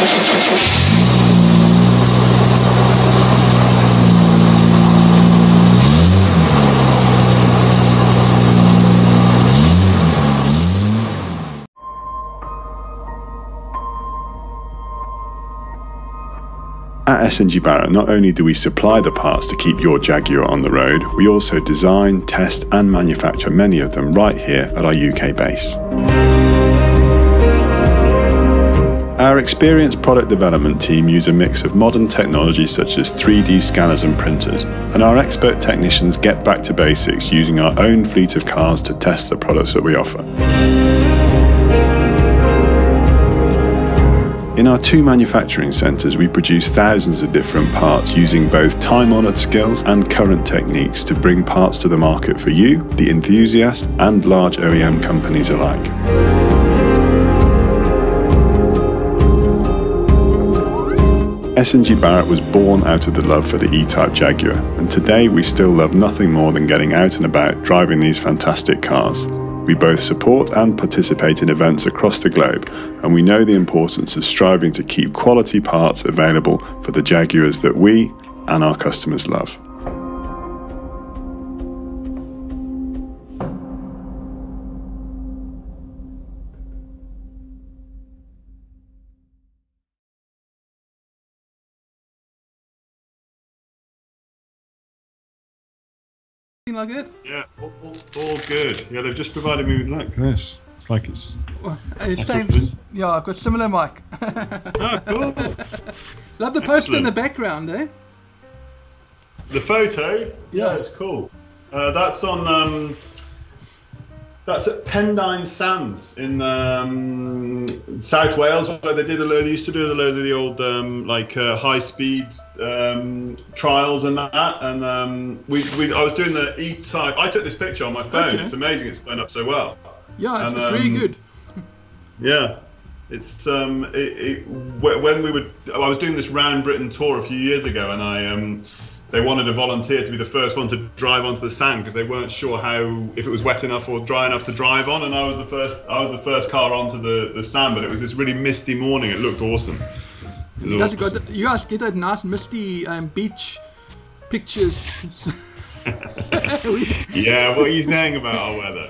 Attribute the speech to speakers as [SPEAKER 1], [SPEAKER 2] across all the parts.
[SPEAKER 1] At SNG Barratt, not only do we supply the parts to keep your Jaguar on the road, we also design, test and manufacture many of them right here at our UK base. Our experienced product development team use a mix of modern technology such as 3D scanners and printers, and our expert technicians get back to basics using our own fleet of cars to test the products that we offer. In our 2 manufacturing centres, we produce thousands of different parts using both time-honoured skills and current techniques to bring parts to the market for you, the enthusiast, and large OEM companies alike. SNG Barratt was born out of the love for the E-Type Jaguar, and today we still love nothing more than getting out and about driving these fantastic cars. We both support and participate in events across the globe, and we know the importance of striving to keep quality parts available for the Jaguars that we and our customers love.
[SPEAKER 2] Like it?
[SPEAKER 1] Yeah, all good. Yeah, they've just provided me with, look, this. It's like it's...
[SPEAKER 2] Same, yeah, I've got similar mic.
[SPEAKER 1] Oh, cool.
[SPEAKER 2] Love the poster in the background, eh?
[SPEAKER 1] The photo? Yeah, it's cool. That's on... that's at Pendine Sands in South Wales, where they used to do a load of the old high-speed trials and that. And I was doing the E-Type. I took this picture on my phone. Okay. It's amazing. It's blown up so well.
[SPEAKER 2] Yeah, it's really good.
[SPEAKER 1] Yeah, it's when I was doing this round Britain tour a few years ago, and they wanted a volunteer to be the first one to drive onto the sand because they weren't sure if it was wet enough or dry enough to drive on, and I was the first car onto the sand, but it was this really misty morning. It looked awesome.
[SPEAKER 2] You guys get that nice misty beach pictures.
[SPEAKER 1] Yeah, what are you saying about our weather?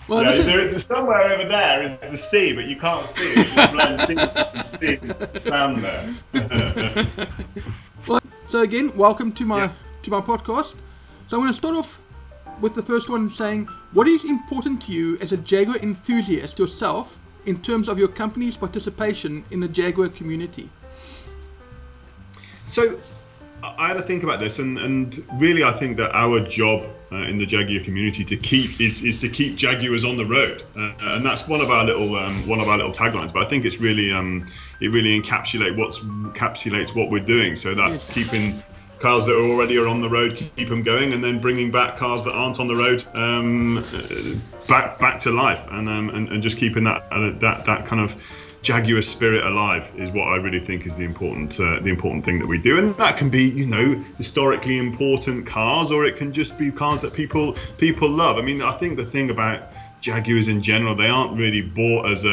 [SPEAKER 2] Well,
[SPEAKER 1] yeah, somewhere over there is the sea, but you can't see it. You just blend sea and sand there.
[SPEAKER 2] Well, so again, welcome to my podcast. So I'm going to start off with the first one saying, what is important to you as a Jaguar enthusiast yourself in terms of your company's participation in the Jaguar community?
[SPEAKER 1] So I had to think about this, and really I think that our job in the Jaguar community is to keep Jaguars on the road, and that's one of our little taglines. But I think it's really it really encapsulates what we're doing. So that's keeping cars that are on the road, keep them going, and then bringing back cars that aren't on the road back to life, and just keeping that kind of Jaguar spirit alive is what I really think is the important thing that we do. And that can be, historically important cars, or it can just be cars that people love. I mean, I think the thing about Jaguars in general, they aren't really bought as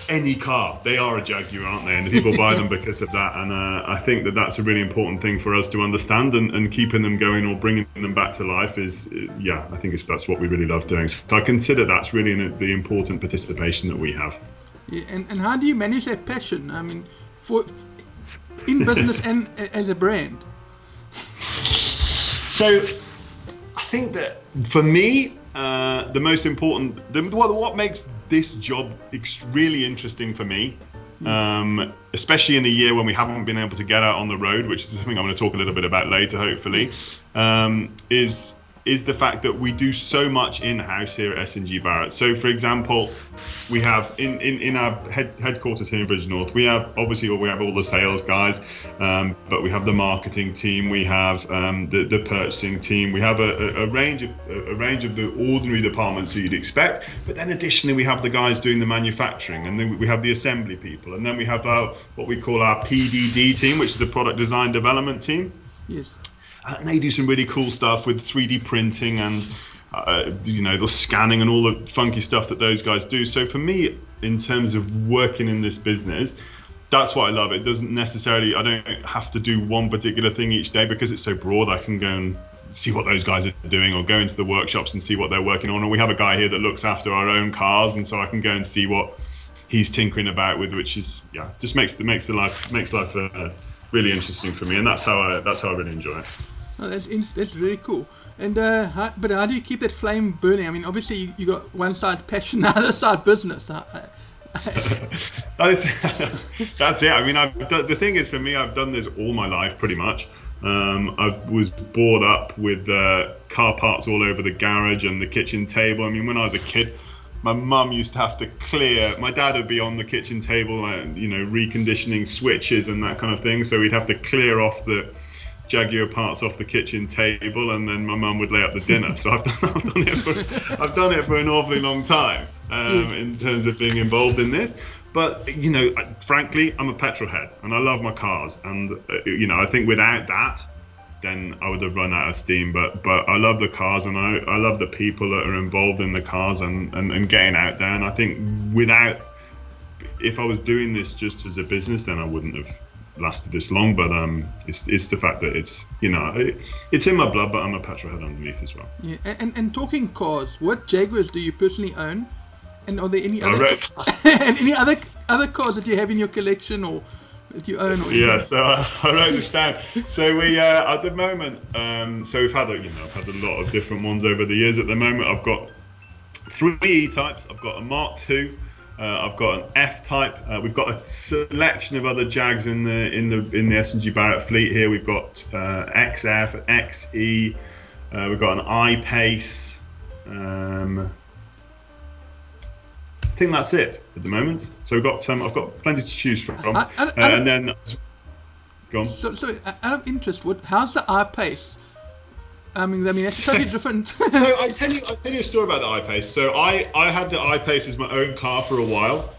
[SPEAKER 1] any car. They are a Jaguar, aren't they? And people buy them because of that. And I think that that's a really important thing for us to understand, and keeping them going or bringing them back to life is, I think that's what we really love doing. So I consider that's really the important participation that we have.
[SPEAKER 2] Yeah, and how do you manage that passion? I mean, in business and as a brand? So
[SPEAKER 1] I think that for me, the most important, what makes this job really interesting for me, especially in a year when we haven't been able to get out on the road, which is something I'm going to talk a little bit about later, hopefully, is the fact that we do so much in-house here at SNG Barratt. So, for example, we have in our headquarters here in Bridgnorth, we have all the sales guys, but we have the marketing team, we have the purchasing team, we have a range of the ordinary departments that you'd expect. But then additionally, we have the guys doing the manufacturing, and then we have the assembly people, and then we have what we call our PDD team, which is the product design development team.
[SPEAKER 2] Yes.
[SPEAKER 1] And they do some really cool stuff with 3D printing, and the scanning and all the funky stuff that those guys do. So for me, in terms of working in this business, that's what I love. It doesn't necessarily, I don't have to do one particular thing each day because it's so broad. I can go and see what those guys are doing, or go into the workshops and see what they're working on. And we have a guy here that looks after our own cars, and so I can go and see what he's tinkering about with, which is just makes life really interesting for me, and that's how I really enjoy it.
[SPEAKER 2] Oh, that's really cool. And but how do you keep that flame burning? I mean, obviously you got one side passion, the other side business.
[SPEAKER 1] That's it. I mean, the thing is, for me, I've done this all my life pretty much. I was brought up with car parts all over the garage and the kitchen table. I mean, when I was a kid, my mum used to have to clear. My dad would be on the kitchen table, reconditioning switches and that kind of thing. So we'd have to clear off the Jaguar parts off the kitchen table, and then my mum would lay up the dinner. So I've done it for an awfully long time in terms of being involved in this. But frankly, I'm a petrol head, and I love my cars. And I think without that, then I would have run out of steam. But I love the cars, and I love the people that are involved in the cars and getting out there. And I think if I was doing this just as a business, then I wouldn't have lasted this long. But it's the fact that it's in my blood, but I'm a petrol head underneath as well.
[SPEAKER 2] Yeah. And talking cars, what Jaguars do you personally own? And are there any other cars that you have in your collection or that you own?
[SPEAKER 1] So I wrote this down. So we at the moment, so we've had I've had a lot of different ones over the years. At the moment, I've got 3 E-types. I've got a Mark II. I've got an F-type. We've got a selection of other Jags in the SNG Barratt fleet here. We've got XF, XE. We've got an iPace. I think that's it at the moment. So I've got plenty to choose from. And then go on.
[SPEAKER 2] So out of interest, how's the iPace? I mean that's totally different.
[SPEAKER 1] So I tell you a story about the iPace. So I had the iPace as my own car for a while,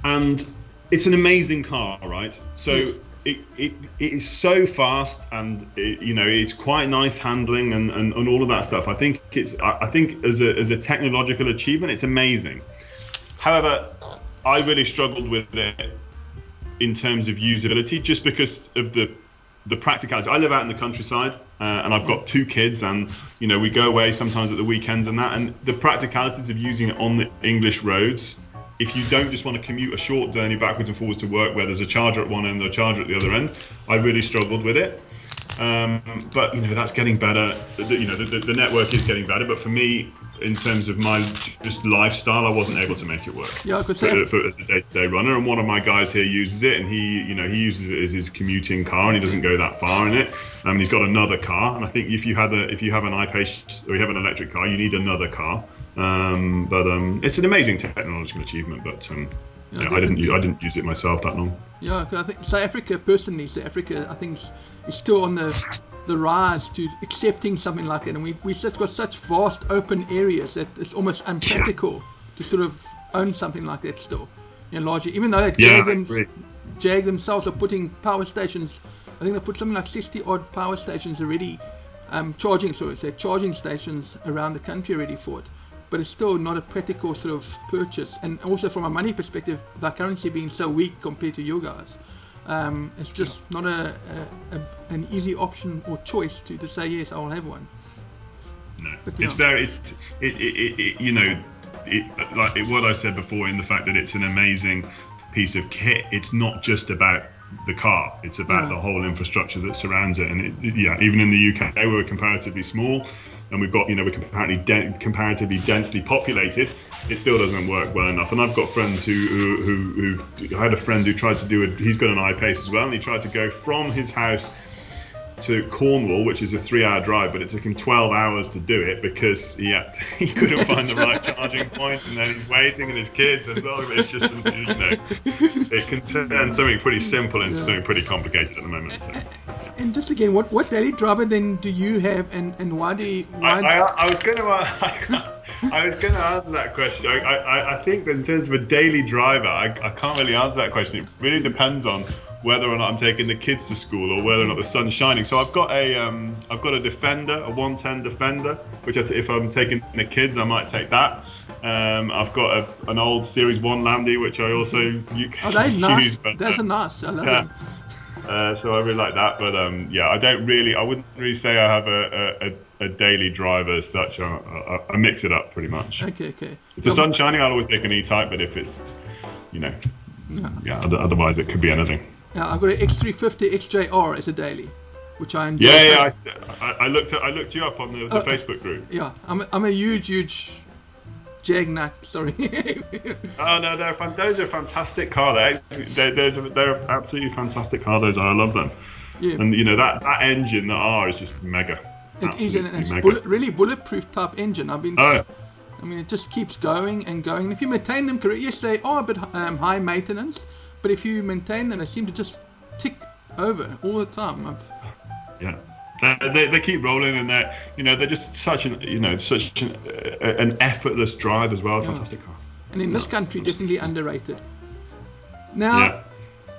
[SPEAKER 1] and it's an amazing car, right? So it is so fast, and it's quite nice handling and all of that stuff. I think as a technological achievement, it's amazing. However, I really struggled with it in terms of usability, just because of the practicality. I live out in the countryside, and I've got 2 kids, and we go away sometimes at the weekends and that, and the practicalities of using it on the English roads, if you don't just want to commute a short journey backwards and forwards to work where there's a charger at one end or a charger at the other end, I really struggled with it. But that's getting better. The network is getting better, but for me, in terms of my just lifestyle, I wasn't able to make it work.
[SPEAKER 2] Yeah, I could say
[SPEAKER 1] as a day-to-day runner. And one of my guys here uses it, and he uses it as his commuting car, and he doesn't go that far in it. He's got another car, and I think if you have an iPace or you have an electric car, you need another car. But it's an amazing technological achievement. But I didn't use it myself that long.
[SPEAKER 2] Yeah, because I think South Africa, I think is still on the rise to accepting something like that, and we've got such vast open areas that it's almost unpractical to sort of own something like that still. Larger, even though Jag themselves are putting power stations. I think they put something like 60 odd power stations already, charging stations around the country already for it. But it's still not a practical sort of purchase. And also from a money perspective, the currency being so weak compared to you guys, it's just not an easy option or choice to say yes, I will have one.
[SPEAKER 1] No, it's very, like what I said before, in the fact that it's an amazing piece of kit. It's not just about the car, it's about the whole infrastructure that surrounds it. And even in the UK, we're comparatively small, and we've got we're comparatively densely populated. It still doesn't work well enough. And I've got friends who I had a friend who tried to do it. He's got an iPace as well, and he tried to go from his house to Cornwall, which is a 3-hour drive, but it took him 12 hours to do it because he couldn't find the right charging point, and then he's waiting, and his kids, and it's just it can turn something pretty simple into something pretty complicated at the moment. So.
[SPEAKER 2] And just again, what daily driver then do you have, and why do you?
[SPEAKER 1] I was going to answer that question. I think that in terms of a daily driver, I can't really answer that question. It really depends on whether or not I'm taking the kids to school or whether or not the sun's shining. So I've got a Defender, a 110 Defender, which if I'm taking the kids, I might take that. I've got an old Series 1 Landy, which I also use.
[SPEAKER 2] Oh, they're nice. That's a nice. I love them.
[SPEAKER 1] So I really like that, but I wouldn't really say I have a daily driver as such. I mix it up pretty much.
[SPEAKER 2] Okay.
[SPEAKER 1] If the sun's shining, I'll always take an E-Type, but if it's, otherwise it could be anything.
[SPEAKER 2] Yeah, I've got an X350 XJR as a daily, which I enjoy.
[SPEAKER 1] I looked you up on the Facebook group.
[SPEAKER 2] Yeah, I'm a huge Jag nut. Sorry.
[SPEAKER 1] Oh no, those are a fantastic car. They're absolutely fantastic car. Those are. I love them. Yeah. And that engine, the R, is just mega.
[SPEAKER 2] It is, and it's really bulletproof type engine. I mean, it just keeps going and going. And if you maintain them correctly, yes, they are a bit high maintenance, but if you maintain them, they seem to just tick over all the time.
[SPEAKER 1] Yeah, they keep rolling, and they're just such an effortless drive as well. Yeah. Fantastic car.
[SPEAKER 2] And in this country, definitely underrated. Now,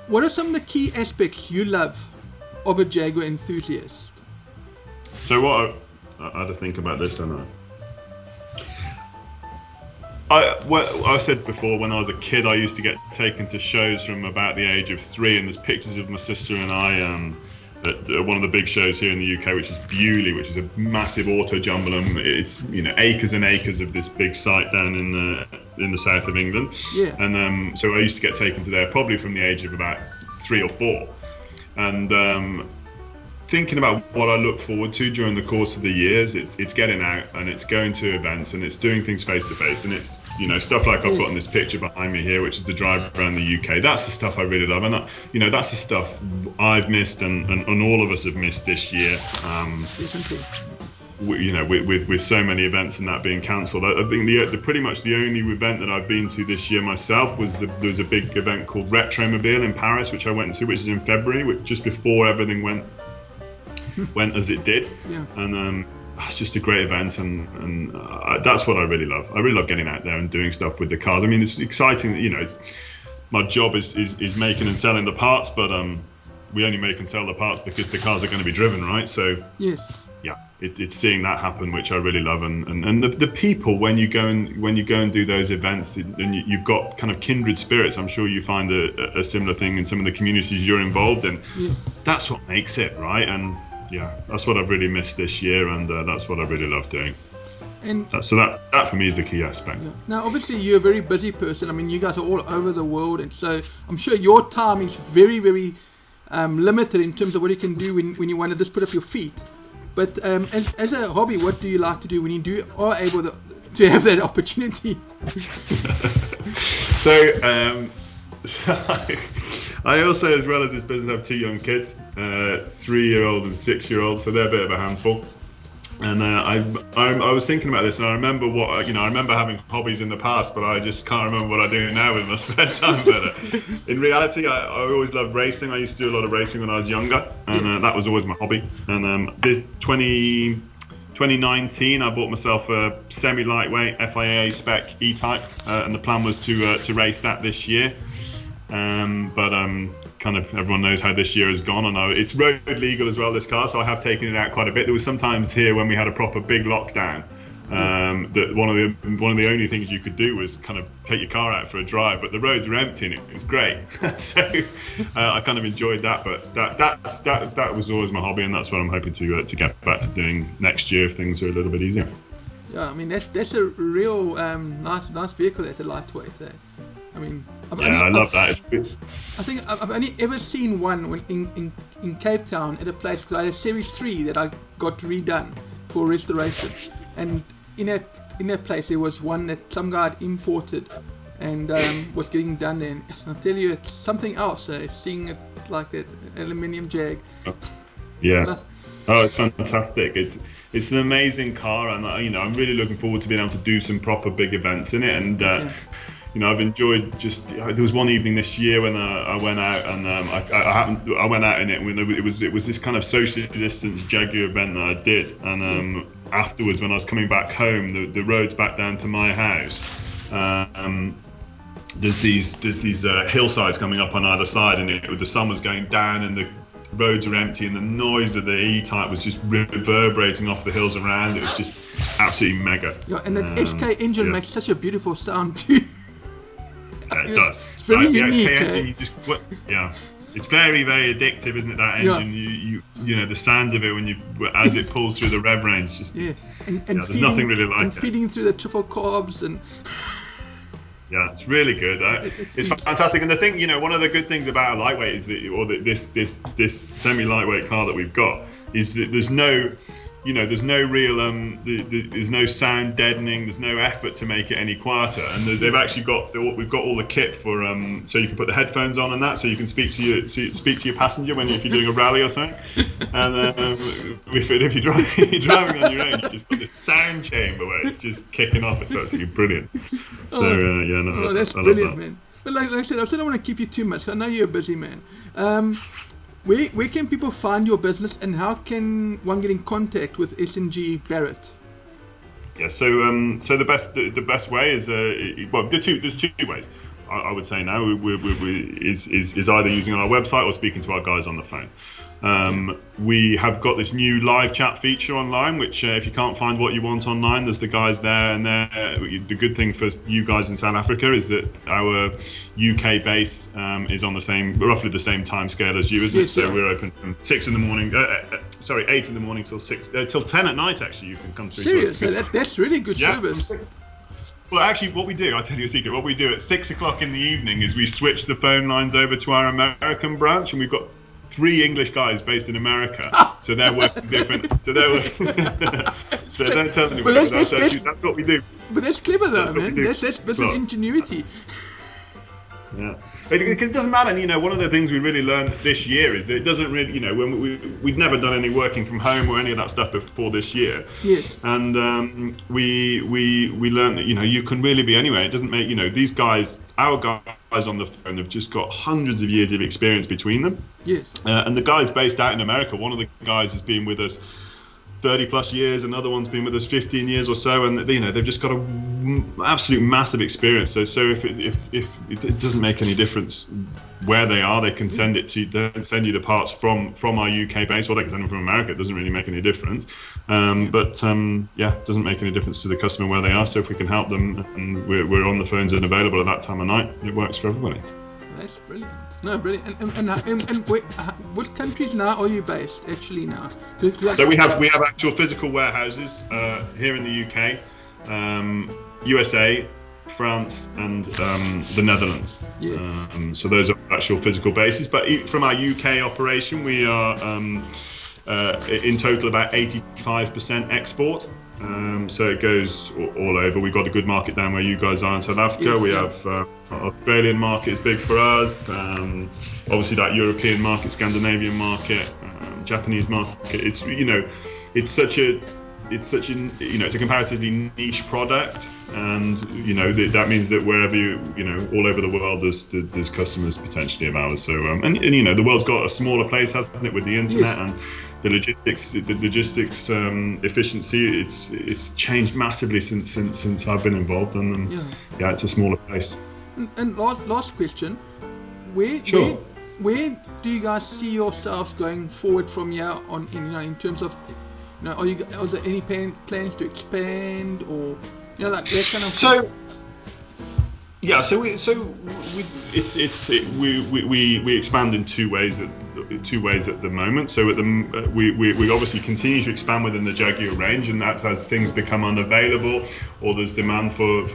[SPEAKER 2] what are some of the key aspects you love of a Jaguar enthusiast?
[SPEAKER 1] So I had to think about this, and I said before, when I was a kid, I used to get taken to shows from about the age of 3, and there's pictures of my sister and I at one of the big shows here in the UK, which is Bewley, which is a massive auto jumble, and it's acres and acres of this big site down in the south of England.
[SPEAKER 2] Yeah.
[SPEAKER 1] And so I used to get taken to there probably from the age of about 3 or 4, and thinking about what I look forward to during the course of the years, it's getting out and it's going to events and it's doing things face to face, and it's stuff like I've got in this picture behind me here, which is the drive around the UK. That's the stuff I really love, and that's the stuff I've missed and all of us have missed this year. With so many events and that being cancelled, I think pretty much the only event that I've been to this year myself there was a big event called Retromobile in Paris, which I went to, which is in February, just before everything went as it did.
[SPEAKER 2] Yeah.
[SPEAKER 1] And it's just a great event, and that's what I really love. I really love getting out there and doing stuff with the cars. I mean, it's exciting. My job is making and selling the parts, but we only make and sell the parts because the cars are going to be driven, right? So
[SPEAKER 2] yes.
[SPEAKER 1] Yeah, it's seeing that happen, which I really love, and the people when you go and do those events, and you've got kind of kindred spirits. I'm sure you find a similar thing in some of the communities you're involved in.
[SPEAKER 2] Yeah.
[SPEAKER 1] That's what makes it, right? And yeah, that's what I've really missed this year, and that's what I really love doing.
[SPEAKER 2] And
[SPEAKER 1] so that for me is the key aspect.
[SPEAKER 2] Yeah. Now, obviously, you're a very busy person. I mean, you guys are all over the world, and so I'm sure your time is very, very limited in terms of what you can do when you want to just put up your feet. But as a hobby, what do you like to do when you are able to have that opportunity?
[SPEAKER 1] So I also, as well as this business, have 2 young kids, 3-year-old and 6-year-old, so they're a bit of a handful. And I was thinking about this, and I remember I remember having hobbies in the past, but I just can't remember what I do now with my spare time. But in reality, I always loved racing. I used to do a lot of racing when I was younger, and that was always my hobby. And 2019, I bought myself a semi-lightweight FIA spec E-Type, and the plan was to race that this year. Kind of everyone knows how this year has gone. I know it's road legal as well, this car, so I have taken it out quite a bit. There was sometimes here when we had a proper big lockdown, that one of the only things you could do was kind of take your car out for a drive, but the roads were empty and it was great. So I kind of enjoyed that, but that was always my hobby, and that's what I'm hoping to get back to doing next year if things are a little bit easier.
[SPEAKER 2] Yeah, I mean that's a real nice vehicle at the lightweight. I mean,
[SPEAKER 1] I love that. It's good.
[SPEAKER 2] I think I've only ever seen one when in Cape Town at a place, because I had a Series 3 that I got redone for restoration, and in that place there was one that some guy had imported and was getting done there. And I'll tell you, it's something else. Seeing it like that aluminium Jag.
[SPEAKER 1] Yeah. Oh, it's fantastic. It's an amazing car, and I'm really looking forward to being able to do some proper big events in it. And I've enjoyed there was one evening this year when I went out, and I went out in it when it was this kind of socially distanced Jaguar event that I did, and afterwards when I was coming back home, the roads back down to my house, there's these hillsides coming up on either side, and the sun was going down, and the roads were empty, and the noise of the E-Type was just reverberating off the hills around. It was just absolutely mega.
[SPEAKER 2] Yeah, and the SK engine makes such a beautiful sound too.
[SPEAKER 1] Yeah, it does.
[SPEAKER 2] It's very
[SPEAKER 1] the
[SPEAKER 2] unique.
[SPEAKER 1] SK engine, it's very, very addictive, isn't it? That engine, you know, the sound of it as it pulls through the rev range, just
[SPEAKER 2] and
[SPEAKER 1] there's nothing really like it.
[SPEAKER 2] Feeding through the triple carbs and.
[SPEAKER 1] Yeah, it's really good. It's fantastic. And the thing, you know, one of the good things about a lightweight is that, this semi-lightweight car that we've got is that there's no real there's no sound deadening. There's no effort to make it any quieter. And they've actually we've got all the kit for so you can put the headphones on and that, so you can speak to your passenger if you're doing a rally or something. And if you're driving on your own, you just got this sound chamber where it's just kicking off. It's absolutely brilliant. So
[SPEAKER 2] that's brilliant, man. But like I said I don't want to keep you too much. I know you're a busy man. Where can people find your business, and how can one get in contact with SNG Barratt?
[SPEAKER 1] Yeah, so the best way is there's two ways. I would say now is either using our website or speaking to our guys on the phone. We have got this new live chat feature online, which if you can't find what you want online, there's the guys there. And the good thing for you guys in South Africa is that our UK base is on roughly the same time scale as you, isn't it? So we're open from 8 in the morning till 10 at night. Actually, you can come through.
[SPEAKER 2] Serious? So that's really good service.
[SPEAKER 1] Well, actually, what we do, I'll tell you a secret. What we do at 6 o'clock in the evening is we switch the phone lines over to our American branch, and we've got 3 English guys based in America, so they're working different. So don't tell anybody. But that's what we do.
[SPEAKER 2] But that's clever, though, man. That's business ingenuity.
[SPEAKER 1] Yeah, because it doesn't matter. You know, one of the things we really learned this year is that it doesn't really, you know, when we'd never done any working from home or any of that stuff before this year.
[SPEAKER 2] Yes.
[SPEAKER 1] And we learned that, you know, you can really be anywhere. It doesn't make, you know, these guys, our guys on the phone have just got hundreds of years of experience between them.
[SPEAKER 2] Yes.
[SPEAKER 1] And the guys based out in America, one of the guys has been with us 30 plus years, another one's been with us 15 years or so, and you know, they've just got a absolute massive experience. So if it doesn't make any difference where they are, they can send you the parts from our UK base, or they can send them from America. It doesn't really make any difference. It doesn't make any difference to the customer where they are. So if we can help them, and we're on the phones and available at that time of night, it works for everybody.
[SPEAKER 2] That's brilliant. No, brilliant. And what countries now are you based actually now?
[SPEAKER 1] So we have actual physical warehouses here in the UK, USA, France, and the Netherlands. Yeah. So those are actual physical bases. But from our UK operation, we are in total about 85% export. So it goes all over. We've got a good market down where you guys are in South Africa. We have Australian market is big for us. Obviously that European market, Scandinavian market, Japanese market. It's it's a comparatively niche product, and that means that wherever all over the world there's customers potentially of ours. So and the world's got a smaller place, hasn't it, with the internet and the logistics efficiency. It's changed massively since I've been involved, and it's a smaller place.
[SPEAKER 2] And last question, where do you guys see yourselves going forward from here on? In terms of, are there any plans to expand, or like that kind of?
[SPEAKER 1] So we expand in two ways at the moment. So we obviously continue to expand within the Jaguar range, and that's as things become unavailable or there's demand for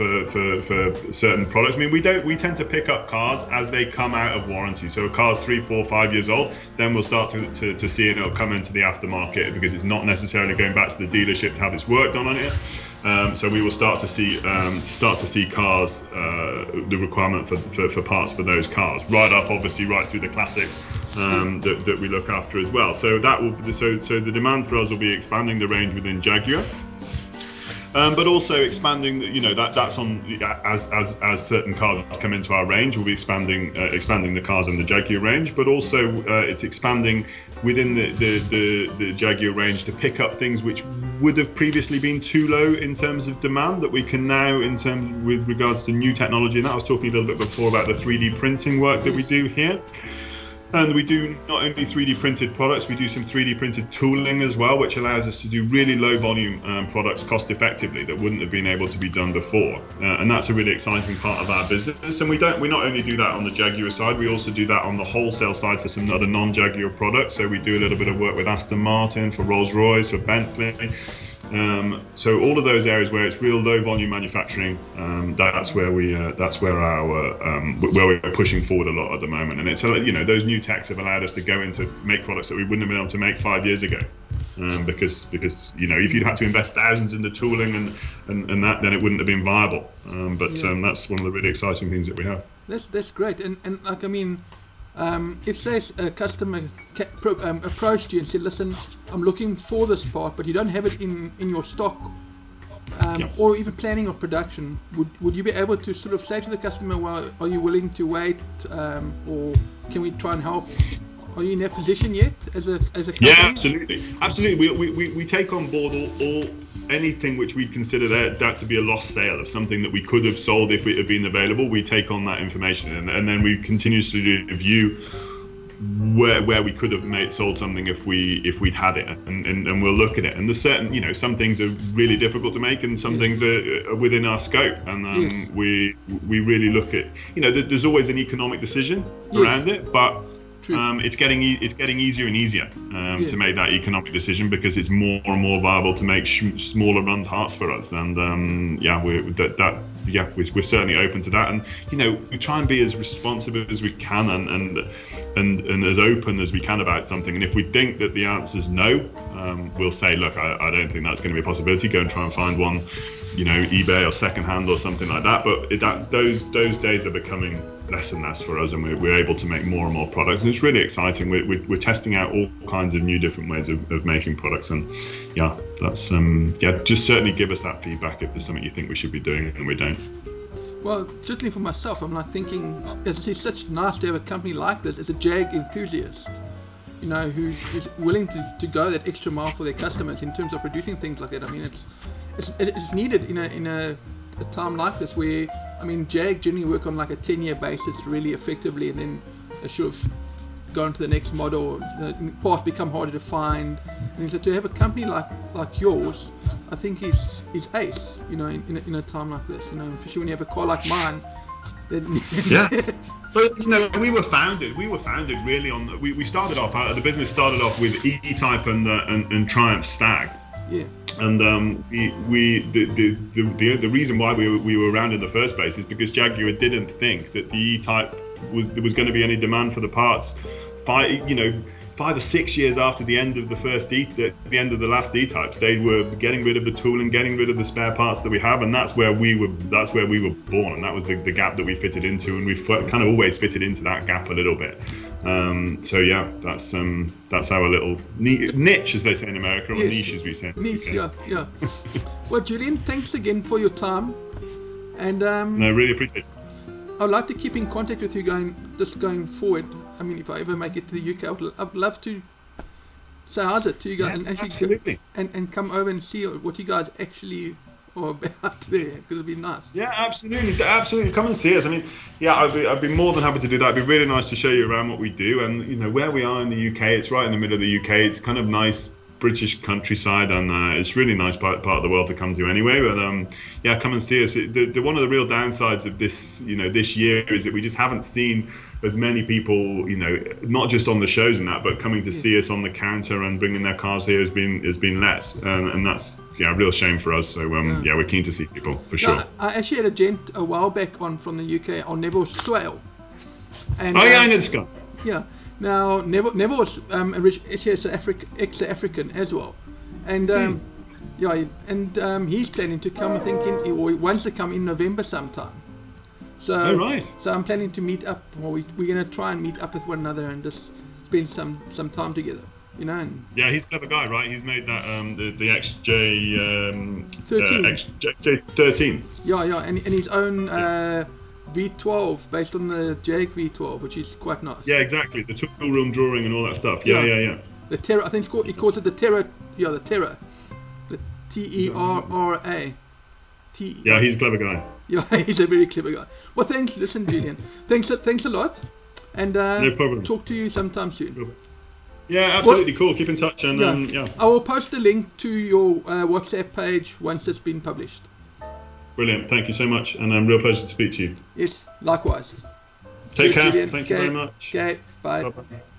[SPEAKER 1] certain products. I mean, we tend to pick up cars as they come out of warranty. So a car's 3, 4, 5 years old, then we'll start to see it. It'll come into the aftermarket because it's not necessarily going back to the dealership to have its work done on it. So we will start to see cars, the requirement for parts for those cars, right through the classics that we look after as well. So the demand for us will be expanding the range within Jaguar. but also expanding. That's on as certain cars come into our range, we'll be expanding the cars in the Jaguar range, but also it's expanding within the Jaguar range to pick up things which would have previously been too low in terms of demand, that we can now, with regards to new technology. And that I was talking a little bit before about the 3D printing work that we do here. And we do not only 3D printed products, we do some 3D printed tooling as well, which allows us to do really low volume products cost effectively that wouldn't have been able to be done before. And that's a really exciting part of our business. And we not only do that on the Jaguar side, we also do that on the wholesale side for some other non-Jaguar products. So we do a little bit of work with Aston Martin, for Rolls-Royce, for Bentley. So all of those areas where it's real low volume manufacturing, that's where we're pushing forward a lot at the moment. And it's those new techs have allowed us to go into make products that we wouldn't have been able to make 5 years ago, because if you'd had to invest thousands in the tooling and that, then it wouldn't have been viable. That's one of the really exciting things that we have.
[SPEAKER 2] That's great. And like, I mean, if say a customer approached you and said, listen, I'm looking for this part, but you don't have it in your stock, or even planning of production, would you be able to sort of say to the customer, well, are you willing to wait, or can we try and help? Are you in that position yet as a company?
[SPEAKER 1] Yeah, absolutely. We take on board all anything which we consider that to be a lost sale of something that we could have sold if it had been available. We take on that information, and then we continuously review where we could have sold something if we'd had it, and we'll look at it. And there's certain, some things are really difficult to make, and some things are within our scope. And we really look at, there's always an economic decision around it, but it's getting easier and easier to make that economic decision, because it's more and more viable to make smaller run parts for us. And we're certainly open to that. And we try and be as responsive as we can and as open as we can about something. And if we think that the answer is no, we'll say, look, I don't think that's going to be a possibility. Go and try and find one, eBay or secondhand or something like that. But those days are becoming less and less for us, and we're able to make more and more products, and it's really exciting. We're testing out all kinds of new different ways of making products, and that's just certainly give us that feedback if there's something you think we should be doing and we don't.
[SPEAKER 2] Well, certainly for myself, I'm like thinking, it's such nice to have a company like this as a Jag enthusiast, who's willing to go that extra mile for their customers in terms of producing things like that. I mean, it's needed in a time like this where, I mean, Jag generally work on like a 10-year basis really effectively, and then they sort of go on to the next model. The parts become harder to find, and so to have a company like yours, I think is ace. In a time like this, especially when you have a car like mine.
[SPEAKER 1] But we were founded really on. We started off. The business started off with E-Type and Triumph Stag. Yeah. And the reason why we were around in the first place is because Jaguar didn't think that the E-Type there was going to be any demand for the parts 5 or 6 years after the end of the end of the last E-Types. They were getting rid of the tooling, getting rid of the spare parts that we have, and that's where we were born, and that was the gap that we fitted into, and we've kind of always fitted into that gap a little bit. That's our little niche, as they say in America, or niche, as we say.
[SPEAKER 2] Niche, yeah. Well, Julian, thanks again for your time, and
[SPEAKER 1] no, really appreciate it.
[SPEAKER 2] I'd like to keep in contact with you going forward. I mean, if I ever make it to the UK, I'd love to say how's it to you guys, and actually
[SPEAKER 1] absolutely,
[SPEAKER 2] and come over and see what you guys actually are about there, because it'd be nice.
[SPEAKER 1] Yeah, absolutely. Come and see us. I mean, I'd be more than happy to do that. It'd be really nice to show you around what we do, and where we are in the UK. It's right in the middle of the UK. It's kind of nice British countryside, and it's really nice part of the world to come to anyway. But come and see us. One of the real downsides of this this year is that we just haven't seen as many people, not just on the shows and that, but coming to see us on the counter and bringing their cars here has been less, and that's a real shame for us. So we're keen to see people for sure.
[SPEAKER 2] I actually had a gent a while back from the UK on Neville's Swale. And,
[SPEAKER 1] I know this guy.
[SPEAKER 2] Yeah. Now, Neville was ex-African as well, and he's planning to come. I think he wants to come in November sometime. So, So I'm planning to meet up. Well, we're going to try and meet up with one another and just spend some time together. you know. And
[SPEAKER 1] yeah, he's a clever guy, right? He's made that the XJ
[SPEAKER 2] 13.
[SPEAKER 1] XJ13.
[SPEAKER 2] Yeah, and his own V12 based on the Jag V12, which is quite nice.
[SPEAKER 1] Yeah, exactly. The tool room drawing and all that stuff. Yeah.
[SPEAKER 2] The Terra, I think he calls it the Terra. Yeah, the Terra. The Terra.
[SPEAKER 1] Yeah, he's a clever guy.
[SPEAKER 2] Yeah, he's a very clever guy. Well, thanks. Listen, Julian. Thanks a lot. And
[SPEAKER 1] no problem.
[SPEAKER 2] Talk to you sometime soon.
[SPEAKER 1] Yeah, absolutely. Cool. Keep in touch. And
[SPEAKER 2] I will post the link to your WhatsApp page once it's been published.
[SPEAKER 1] Brilliant. Thank you so much. And real pleasure to speak to you.
[SPEAKER 2] Yes, likewise.
[SPEAKER 1] Take care.
[SPEAKER 2] Julian.
[SPEAKER 1] Thank you very much.
[SPEAKER 2] Okay, bye.
[SPEAKER 1] Bye-bye.